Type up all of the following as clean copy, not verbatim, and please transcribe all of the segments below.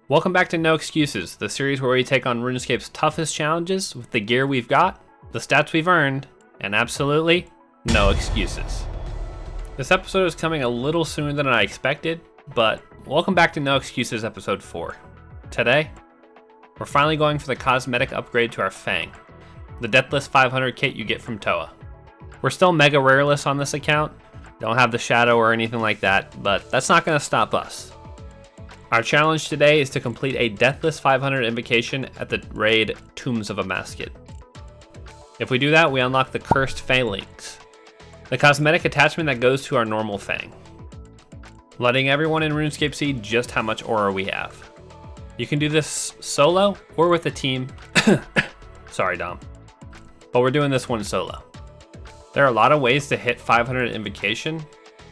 Welcome back to No Excuses, the series where we take on RuneScape's toughest challenges with the gear we've got, the stats we've earned, and absolutely no excuses. This episode is coming a little sooner than I expected, but welcome back to No Excuses episode 4. Today, we're finally going for the cosmetic upgrade to our Fang, the Deathless 500 kit you get from Toa. We're still mega rareless on this account, don't have the shadow or anything like that, but that's not going to stop us. Our challenge today is to complete a Deathless 500 invocation at the raid Tombs of a Masket. If we do that, we unlock the Cursed Phalanx, the cosmetic attachment that goes to our normal Fang, letting everyone in RuneScape see just how much aura we have. You can do this solo or with a team. Sorry, Dom. But we're doing this one solo. There are a lot of ways to hit 500 invocation.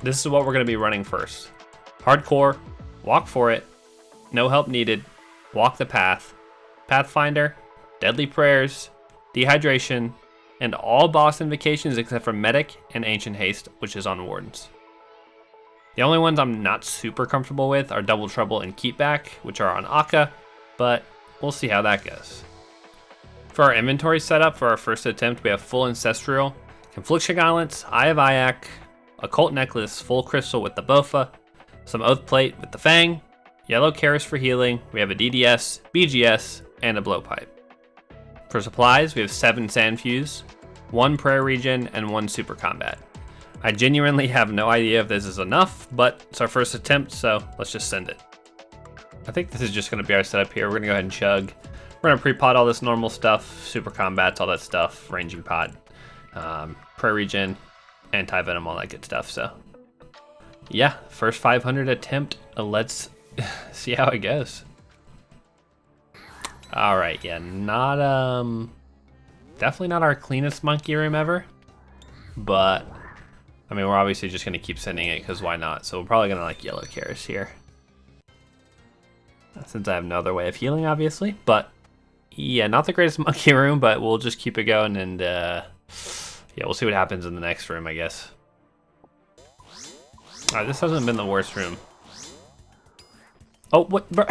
This is what we're going to be running first. Hardcore, walk for it, no help needed, walk the path, Pathfinder, deadly prayers, dehydration, and all boss invocations except for medic and ancient haste, which is on wardens. The only ones I'm not super comfortable with are double trouble and keep back, which are on Akka, but we'll see how that goes. For our inventory setup for our first attempt, we have full ancestral, confliction gauntlets, eye of Ayak, occult necklace, full crystal with the Bofa, some oath plate with the Fang, yellow Karis for healing, we have a DDS, BGS, and a blowpipe. For supplies, we have 7 sand fuse, 1 prayer regen, and 1 super combat. I genuinely have no idea if this is enough, but it's our first attempt, so let's just send it. I think this is just going to be our setup here. We're going to go ahead and chug. We're going to pre-pot all this normal stuff, super combats, all that stuff, ranging pot, prayer regen, anti-venom, all that good stuff, so. Yeah, first 500 attempt. Let's see how it goes. All right, yeah, definitely not our cleanest monkey room ever, but I mean, we're obviously just gonna keep sending it because why not? So we're probably gonna like yellow Karis here, since I have no other way of healing, obviously. But yeah, not the greatest monkey room, but we'll just keep it going, and yeah, we'll see what happens in the next room, I guess. Alright, this hasn't been the worst room. Oh, what? Bro.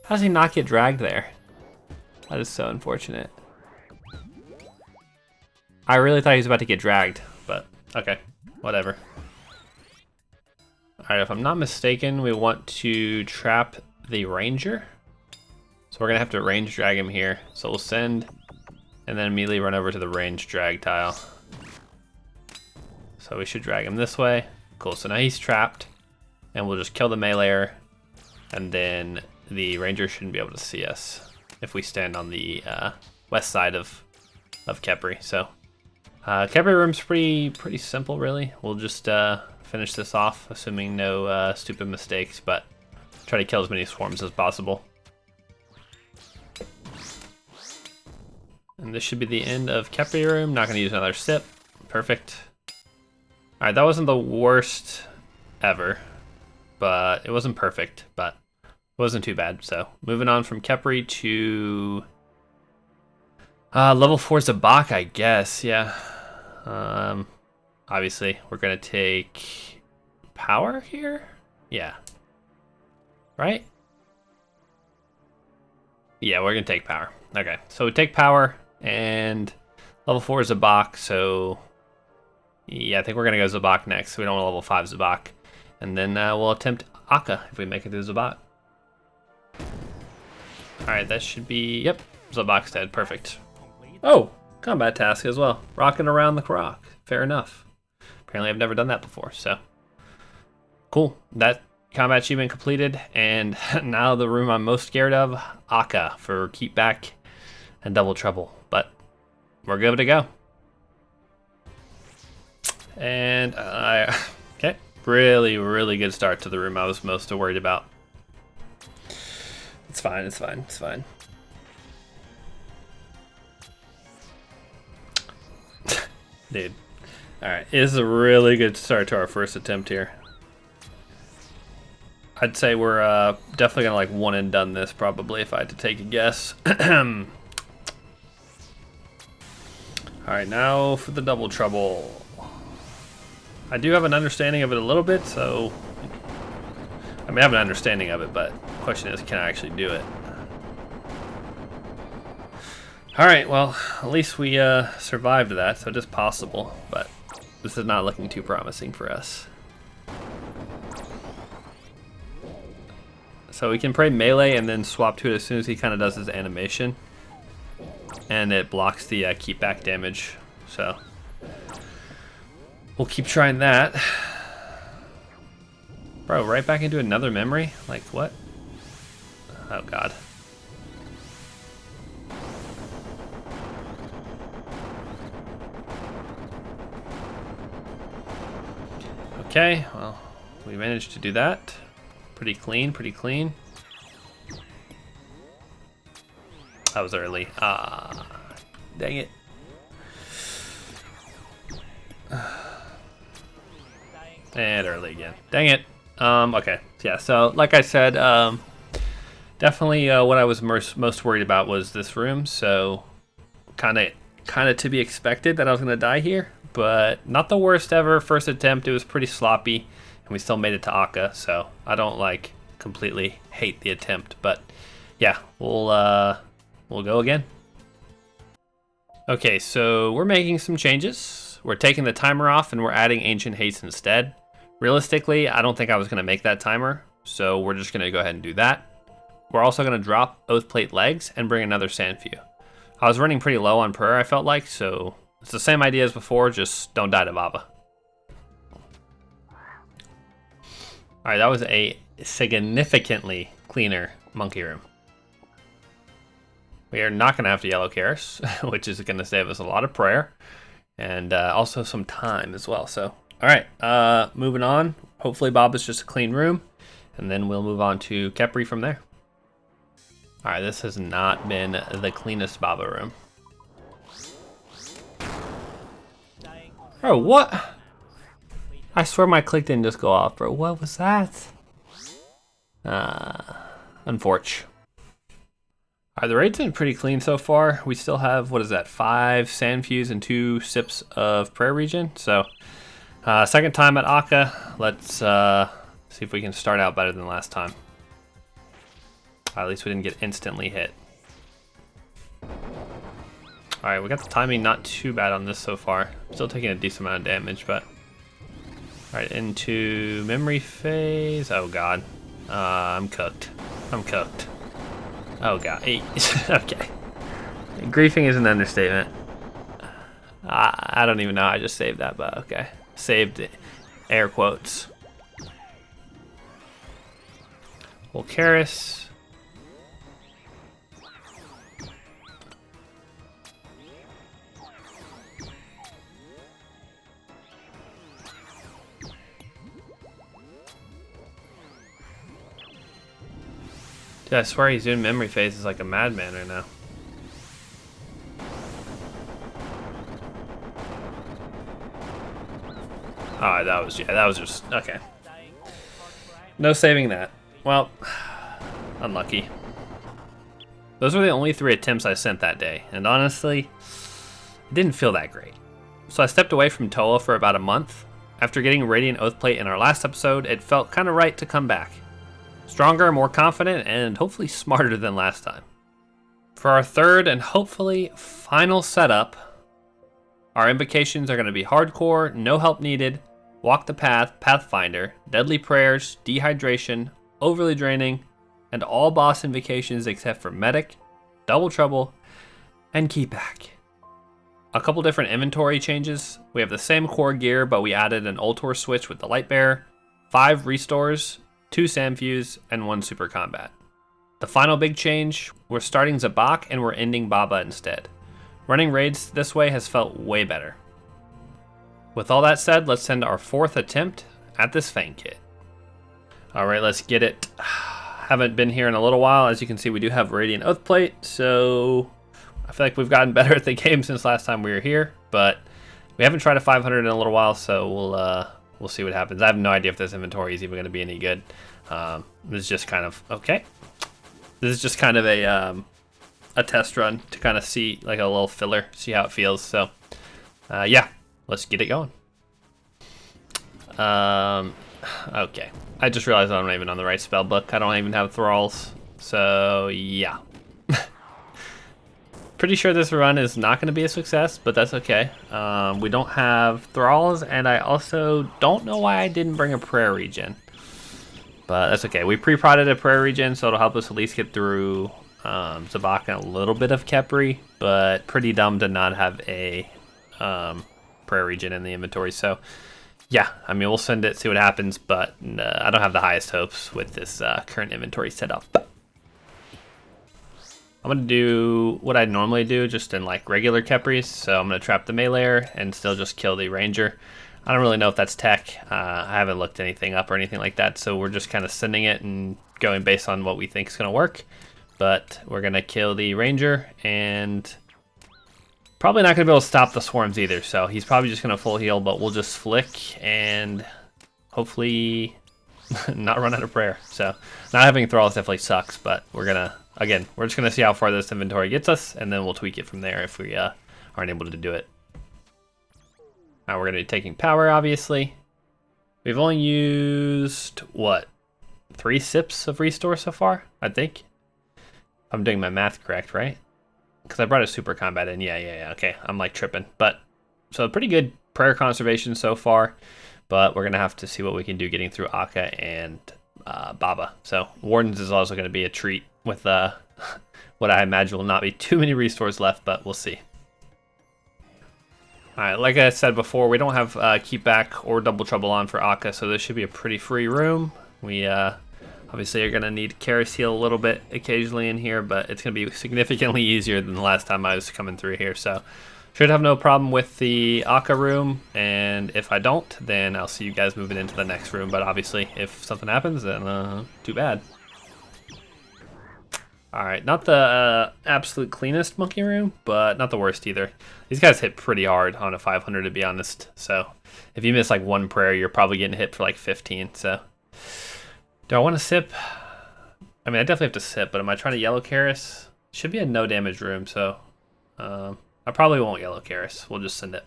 How does he not get dragged there? That is so unfortunate. I really thought he was about to get dragged, but okay, whatever. Alright, if I'm not mistaken, we want to trap the ranger. So we're gonna have to range drag him here. So we'll send, and then immediately run over to the range drag tile. So we should drag him this way. Cool, so now he's trapped. And we'll just kill the meleeer. And then the ranger shouldn't be able to see us if we stand on the west side of Khepri. So Khepri room's pretty simple, really. We'll just finish this off, assuming no stupid mistakes, but try to kill as many swarms as possible. And this should be the end of Khepri room. Not going to use another sip. Perfect. Alright, that wasn't the worst ever, but it wasn't perfect, but it wasn't too bad. So moving on from Khepri to level 4 Zabak, I guess. Yeah. Obviously, we're going to take power here. Yeah. Right? Yeah, we're going to take power. Okay, so we take power and level 4 Zabak, so yeah, I think we're gonna go Zabak next. We don't want level 5 Zabak. And then we'll attempt Akka if we make it through Zabak. Alright, that should be, yep, Zabak's dead, perfect. Oh, combat task as well. Rocking around the rock, fair enough. Apparently I've never done that before, so. Cool, that combat achievement completed, and now the room I'm most scared of, Akka for keep back and double trouble. But we're good to go. And okay, really good start to the room I was most worried about. It's fine, it's fine, it's fine. Dude. Alright, this is a really good start to our first attempt here. I'd say we're definitely gonna like one and done this probably if I had to take a guess. Alright, now for the double trouble. I do have an understanding of it a little bit, so... I mean, I have an understanding of it, but the question is, can I actually do it? Alright, well, at least we survived that, so it is possible, but this is not looking too promising for us. So we can pray melee and then swap to it as soon as he kind of does his animation. And it blocks the keep back damage, so we'll keep trying that. Bro, right back into another memory? Like, what? Oh, God. Okay, well, we managed to do that. Pretty clean, pretty clean. That was early. Ah, dang it. And early again. Dang it. Okay, yeah, so like I said, definitely what I was most worried about was this room, so kind of to be expected that I was going to die here, but not the worst ever first attempt. It was pretty sloppy, and we still made it to Akka, so I don't like completely hate the attempt, but yeah, we'll go again. Okay, so we're making some changes. We're taking the timer off and we're adding Ancient Haste instead. Realistically, I don't think I was going to make that timer, so we're just going to go ahead and do that. We're also going to drop Oathplate Legs and bring another Sandview. I was running pretty low on prayer, I felt like, so it's the same idea as before, just don't die to Baba. Alright, that was a significantly cleaner monkey room. We are not going to have to yellow Karis, which is going to save us a lot of prayer, and also some time as well, so... Alright, moving on. Hopefully Baba's just a clean room, and then we'll move on to Kepri from there. Alright, this has not been the cleanest Baba room. Bro, what? I swear my click didn't just go off, bro. What was that? Unfortunate. Alright, the raid's been pretty clean so far. We still have, what is that, 5 Sandviews and 2 sips of prayer region, so... second time at Akka. Let's see if we can start out better than last time. At least we didn't get instantly hit. Alright, we got the timing not too bad on this so far. Still taking a decent amount of damage, but... Alright, into memory phase. Oh god. I'm cooked. I'm cooked. Oh god. Okay. Griefing is an understatement. I don't even know how I just saved that, but okay. Saved it. Air quotes. Well, Karis. Dude, I swear he's doing memory phases like a madman right now. Oh, that was just, okay. No saving that. Well, unlucky. Those were the only 3 attempts I sent that day, and honestly, it didn't feel that great. So I stepped away from Toa for about a month. After getting Radiant Oathplate in our last episode, it felt kind of right to come back. Stronger, more confident, and hopefully smarter than last time. For our third and hopefully final setup, our invocations are going to be hardcore, no help needed, walk the path, pathfinder, deadly prayers, dehydration, overly draining, and all boss invocations except for medic, double trouble, and keep back. A couple different inventory changes. We have the same core gear, but we added an Ultor switch with the light bearer, 5 restores, 2 Sandviews, and 1 super combat. The final big change, we're starting Zabak and we're ending Baba instead. Running raids this way has felt way better. With all that said, let's send our 4th attempt at this Fang kit. Alright, let's get it. Haven't been here in a little while. As you can see, we do have Radiant Oathplate, so I feel like we've gotten better at the game since last time we were here, but We haven't tried a 500 in a little while, so we'll see what happens. I have no idea if this inventory is even going to be any good. This is just kind of okay. This is just kind of a test run to kind of see, like a little filler, see how it feels. So yeah, let's get it going. Okay, I just realized I'm not even on the right spell book. I don't even have thralls, so yeah. Pretty sure this run is not going to be a success, but that's okay. We don't have thralls, and I also don't know why I didn't bring a prayer regen. But that's okay. We pre-prodded a prayer regen, so it'll help us at least get through Zabak and a little bit of Kepri, but pretty dumb to not have a prayer regen in the inventory. So yeah, I mean, we'll send it, see what happens, but I don't have the highest hopes with this current inventory setup. I'm going to do what I normally do, just in like regular Kepris. So I'm going to trap the meleeer and still just kill the ranger. I don't really know if that's tech. I haven't looked anything up or anything like that, so we're just kind of sending it and going based on what we think is going to work. But we're going to kill the ranger, and probably not going to be able to stop the swarms either. So he's probably just going to full heal, but we'll just flick and hopefully not run out of prayer. So not having thralls definitely sucks, but we're going to... Again, we're just going to see how far this inventory gets us, and then we'll tweak it from there if we aren't able to do it. Now we're going to be taking power, obviously. We've only used, what, 3 sips of restore so far, I think? If I'm doing my math correct, right? Because I brought a super combat in. Yeah, okay. I'm like tripping. But, so pretty good prayer conservation so far, but we're going to have to see what we can do getting through Akka and Baba. So Wardens is also going to be a treat with what I imagine will not be too many restores left, but we'll see. Alright, like I said before, we don't have Keep Back or Double Trouble on for Akka, so this should be a pretty free room. We obviously are going to need Karis heal a little bit occasionally in here, but it's going to be significantly easier than the last time I was coming through here, so should have no problem with the Akka room, and if I don't, then I'll see you guys moving into the next room, but obviously if something happens, then too bad. Alright, not the absolute cleanest monkey room, but not the worst either. These guys hit pretty hard on a 500, to be honest. So if you miss like one prayer, you're probably getting hit for like 15. So do I want to sip? I mean, I definitely have to sip, but am I trying to yellow Karis? Should be a no damage room, so I probably won't yellow Karis. We'll just send it.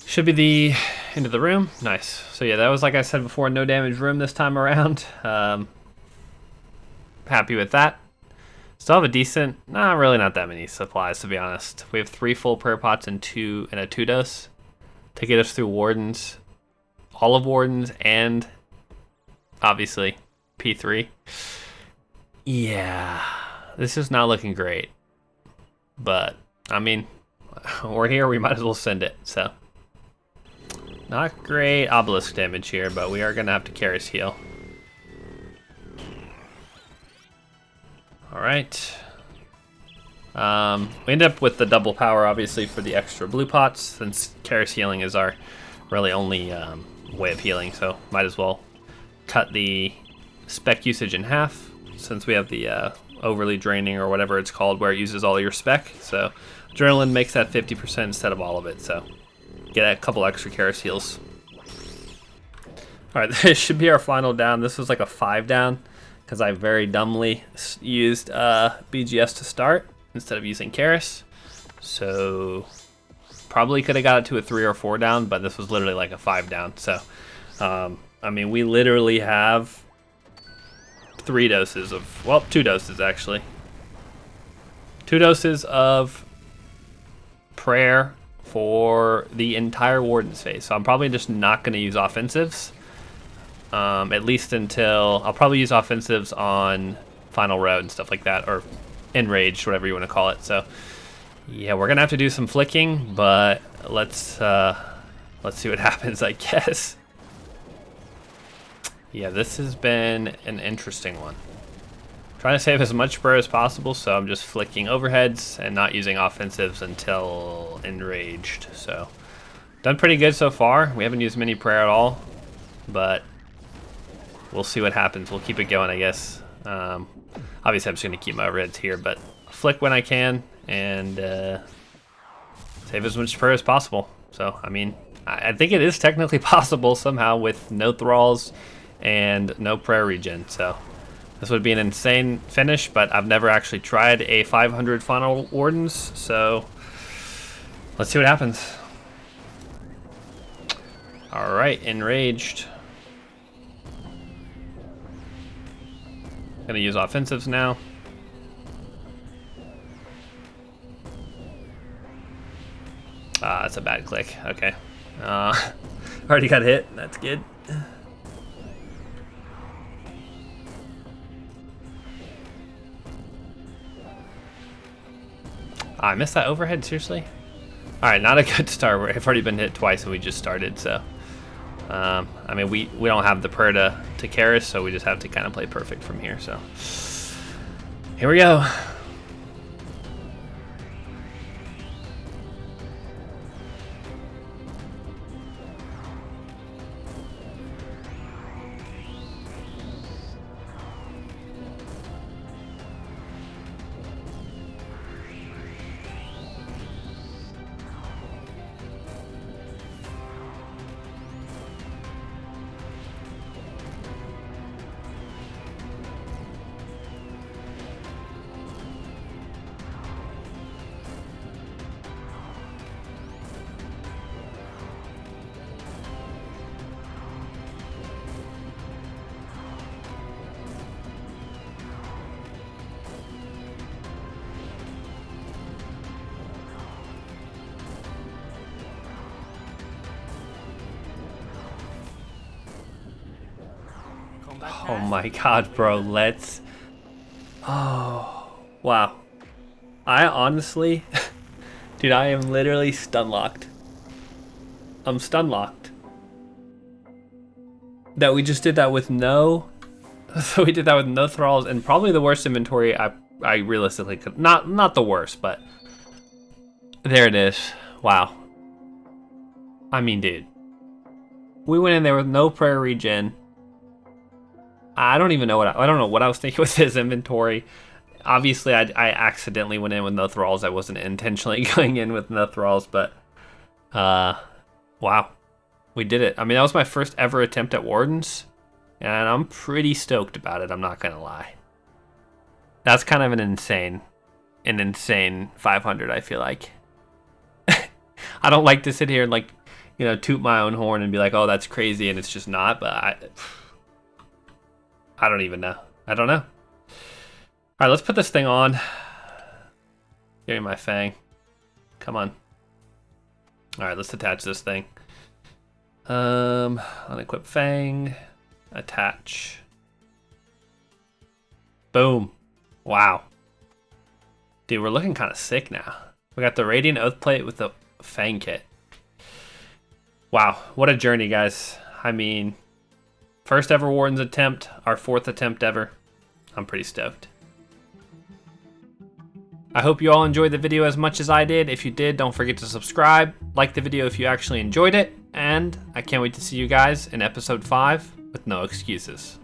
Should be the end of the room. Nice. So yeah, that was, like I said before, no damage room this time around. Happy with that. Still have a decent, really not that many supplies, to be honest. We have 3 full prayer pots and a 2 dose to get us through Wardens, all of Wardens, and obviously P3. Yeah, this is not looking great, but I mean, we're here, we might as well send it. So not great obelisk damage here, but we are gonna have to Karis heal. Alright. We end up with the double power, obviously, for the extra blue pots, since Karis healing is our really only way of healing, so might as well cut the spec usage in half, since we have the overly draining, or whatever it's called, where it uses all your spec. So adrenaline makes that 50% instead of all of it, so get a couple extra Karis heals. Alright, this should be our final down. This was like a 5 down, because I very dumbly used BGS to start instead of using Karis. So probably could have got it to a 3 or 4 down, but this was literally like a 5 down. So, I mean, we literally have 3 doses of, well, 2 doses actually. 2 doses of prayer for the entire Warden's phase. So I'm probably just not going to use offensives. At least until I'll probably use offensives on Final Road and stuff like that, or Enraged, whatever you want to call it. So yeah, we're gonna have to do some flicking, but let's see what happens, I guess. Yeah, this has been an interesting one. Trying to save as much prayer as possible, so I'm just flicking overheads and not using offensives until Enraged. So done pretty good so far. We haven't used many prayer at all, but we'll see what happens. We'll keep it going, I guess. Obviously, I'm just going to keep my overheads here, but flick when I can, and Save as much prayer as possible. So, I mean, I think it is technically possible somehow with no thralls and no prayer regen. So, this would be an insane finish, but I've never actually tried a 500 final wardens. So, let's see what happens. All right, enraged. Gonna use offensives now. That's a bad click. Okay. Already got hit. That's good. I missed that overhead, seriously? Alright, not a good start. I've already been hit twice and we just started, so. I mean, we don't have the prayer to carry us, so we just have to kind of play perfect from here, so. Here we go. Oh my god, bro, let's... Oh, wow. I honestly... Dude, I am literally stun-locked. I'm stun-locked. That we just did that with no... So we did that with no thralls, and probably the worst inventory I realistically could... Not the worst, but... There it is. Wow. I mean, dude. We went in there with no prayer regen. I don't even know what I don't know what I was thinking with this inventory. Obviously, I accidentally went in with no thralls. I wasn't intentionally going in with no thralls, but wow, we did it. I mean, that was my first ever attempt at wardens, and I'm pretty stoked about it. I'm not gonna lie. That's kind of an insane 500. I feel like. I don't like to sit here and like, you know, toot my own horn and be like, oh, that's crazy, and it's just not. But I don't even know. I don't know. All right, let's put this thing on. Give me my Fang. Come on. All right, let's attach this thing. Unequip Fang. Attach. Boom. Wow. Dude, we're looking kind of sick now. We got the Radiant Oath Plate with the Fang kit. Wow, what a journey, guys. I mean... First ever Warden's attempt, our 4th attempt ever. I'm pretty stoked. I hope you all enjoyed the video as much as I did. If you did, don't forget to subscribe, like the video if you actually enjoyed it, and I can't wait to see you guys in episode 5 with no excuses.